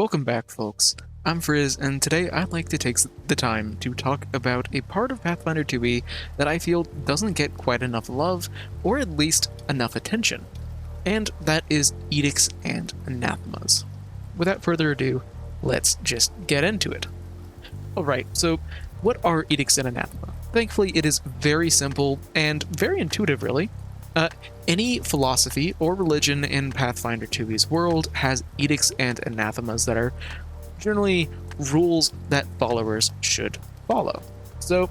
Welcome back, folks. I'm Frizz, and today I'd like to take the time to talk about a part of Pathfinder 2e that I feel doesn't get quite enough love, or at least enough attention, and that is Edicts and Anathemas. Without further ado, let's just get into it. Alright, so what are Edicts and Anathema? Thankfully, it is very simple and very intuitive, really. Any philosophy or religion in Pathfinder 2e's world has edicts and anathemas that are generally rules that followers should follow. So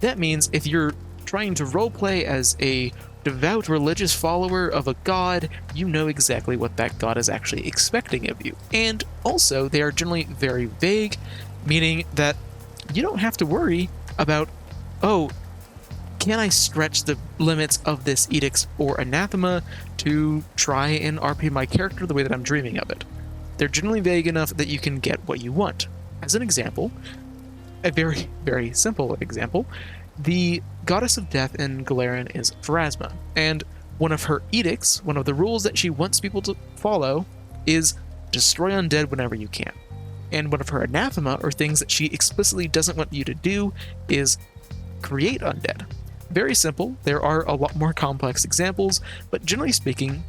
that means if you're trying to roleplay as a devout religious follower of a god, you know exactly what that god is actually expecting of you. And also, they are generally very vague, meaning that you don't have to worry about, oh, can I stretch the limits of this edict or anathema to try and RP my character the way that I'm dreaming of it? They're generally vague enough that you can get what you want. As an example, a very, very simple example, the goddess of death in Galarian is Pharasma, and one of her edicts, one of the rules that she wants people to follow, is destroy undead whenever you can. And one of her anathema, or things that she explicitly doesn't want you to do, is create undead. Very simple. There are a lot more complex examples, but generally speaking,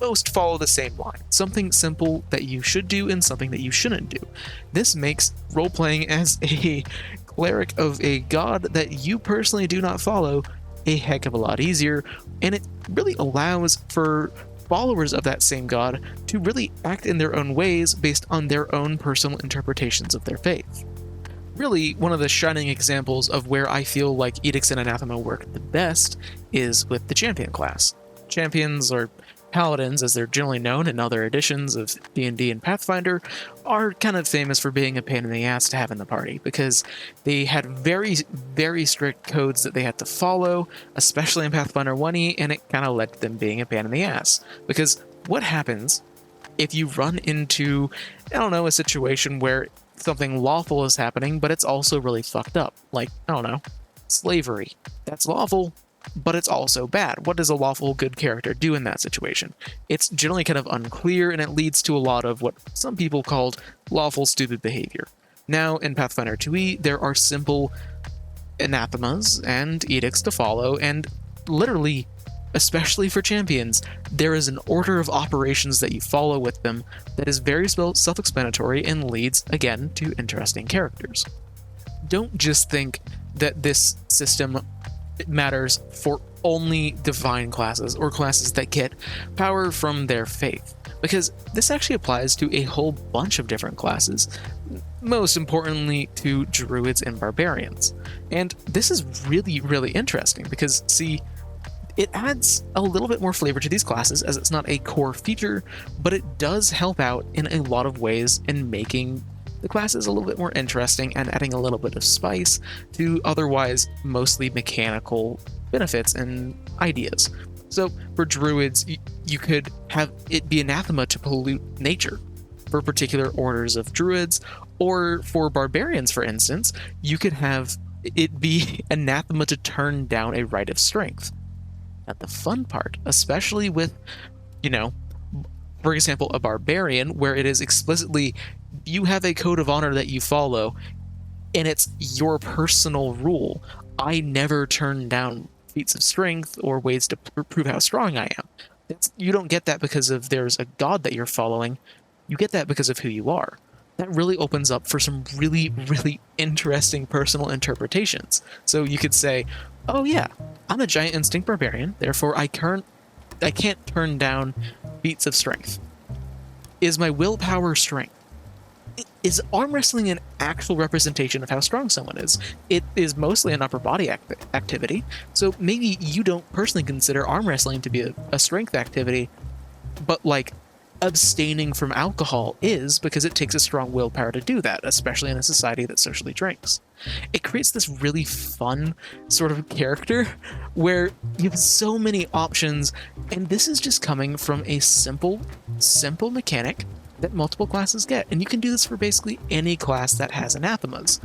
most follow the same line. Something simple that you should do and something that you shouldn't do. This makes role-playing as a cleric of a god that you personally do not follow a heck of a lot easier, and it really allows for followers of that same god to really act in their own ways based on their own personal interpretations of their faith. Really, one of the shining examples of where I feel like Edicts and Anathema work the best is with the champion class. Champions, or paladins as they're generally known in other editions of D&D and Pathfinder, are kind of famous for being a pain in the ass to have in the party, because they had very, very strict codes that they had to follow, especially in Pathfinder 1e, and it kind of led to them being a pain in the ass. Because what happens if you run into, a situation where something lawful is happening, but it's also really fucked up? Like, slavery. That's lawful, but it's also bad. What does a lawful good character do in that situation? It's generally kind of unclear, and it leads to a lot of what some people called lawful stupid behavior. Now, in Pathfinder 2e, there are simple anathemas and edicts to follow, and literally, especially for champions, there is an order of operations that you follow with them that is very self-explanatory and leads, again, to interesting characters. Don't just think that this system matters for only divine classes or classes that get power from their faith, because this actually applies to a whole bunch of different classes, most importantly to druids and barbarians. And this is really, really interesting because, see, it adds a little bit more flavor to these classes, as it's not a core feature, but it does help out in a lot of ways in making the classes a little bit more interesting and adding a little bit of spice to otherwise mostly mechanical benefits and ideas. So for druids, you could have it be anathema to pollute nature for particular orders of druids, or for barbarians, for instance, you could have it be anathema to turn down a rite of strength. Now, the fun part, especially with, for example, a barbarian, where it is explicitly, you have a code of honor that you follow, and it's your personal rule. I never turn down feats of strength or ways to prove how strong I am. You don't get that because of there's a god that you're following. You get that because of who you are. That really opens up for some really, really interesting personal interpretations. So you could say, oh yeah, I'm a giant instinct barbarian, therefore I can't turn down feats of strength. Is my willpower strength? Is arm wrestling an actual representation of how strong someone is? It is mostly an upper body activity, so maybe you don't personally consider arm wrestling to be a strength activity, but like abstaining from alcohol is, because it takes a strong willpower to do that, especially in a society that socially drinks. It creates this really fun sort of character where you have so many options, and this is just coming from a simple mechanic that multiple classes get, and you can do this for basically any class that has anathemas.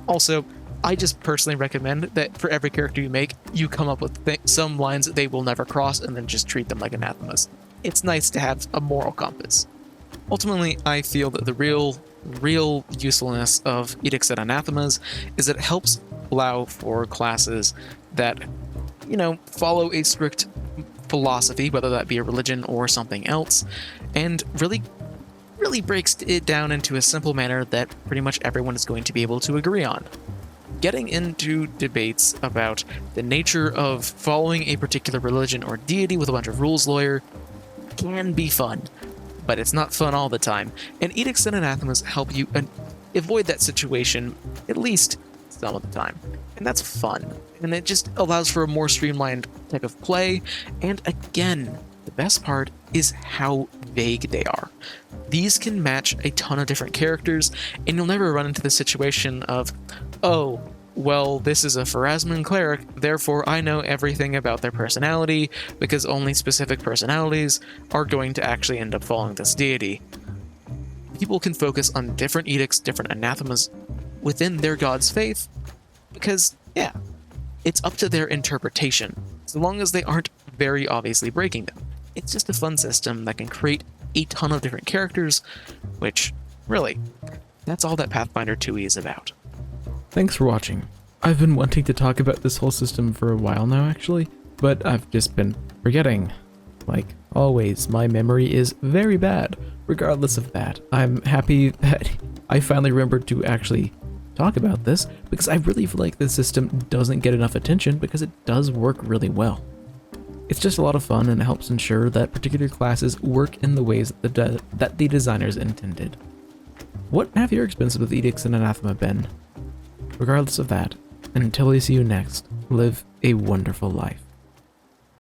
Also, I just personally recommend that for every character you make, you come up with some lines that they will never cross and then just treat them like anathemas. It's nice to have a moral compass. Ultimately, I feel that the real usefulness of Edicts and Anathemas is that it helps allow for classes that, follow a strict philosophy, whether that be a religion or something else, and really breaks it down into a simple manner that pretty much everyone is going to be able to agree on. Getting into debates about the nature of following a particular religion or deity with a bunch of rules lawyer can be fun, but it's not fun all the time, and Edicts and Anathemas help you avoid that situation at least some of the time, and that's fun, and it just allows for a more streamlined type of play. And again, the best part is how vague they are. These can match a ton of different characters, and you'll never run into the situation of, oh, well, this is a Pharasman cleric, therefore I know everything about their personality, because only specific personalities are going to actually end up following this deity. People can focus on different edicts, different anathemas within their god's faith, because, yeah, it's up to their interpretation, so long as they aren't very obviously breaking them. It's just a fun system that can create a ton of different characters, which, really, that's all that Pathfinder 2e is about. Thanks for watching. I've been wanting to talk about this whole system for a while now, actually, but I've just been forgetting. Like always, my memory is very bad. Regardless of that, I'm happy that I finally remembered to actually talk about this, because I really feel like this system doesn't get enough attention because it does work really well. It's just a lot of fun, and it helps ensure that particular classes work in the ways that the designers intended. What have your experiences with Edicts and Anathema been? Regardless of that, and until I see you next, live a wonderful life.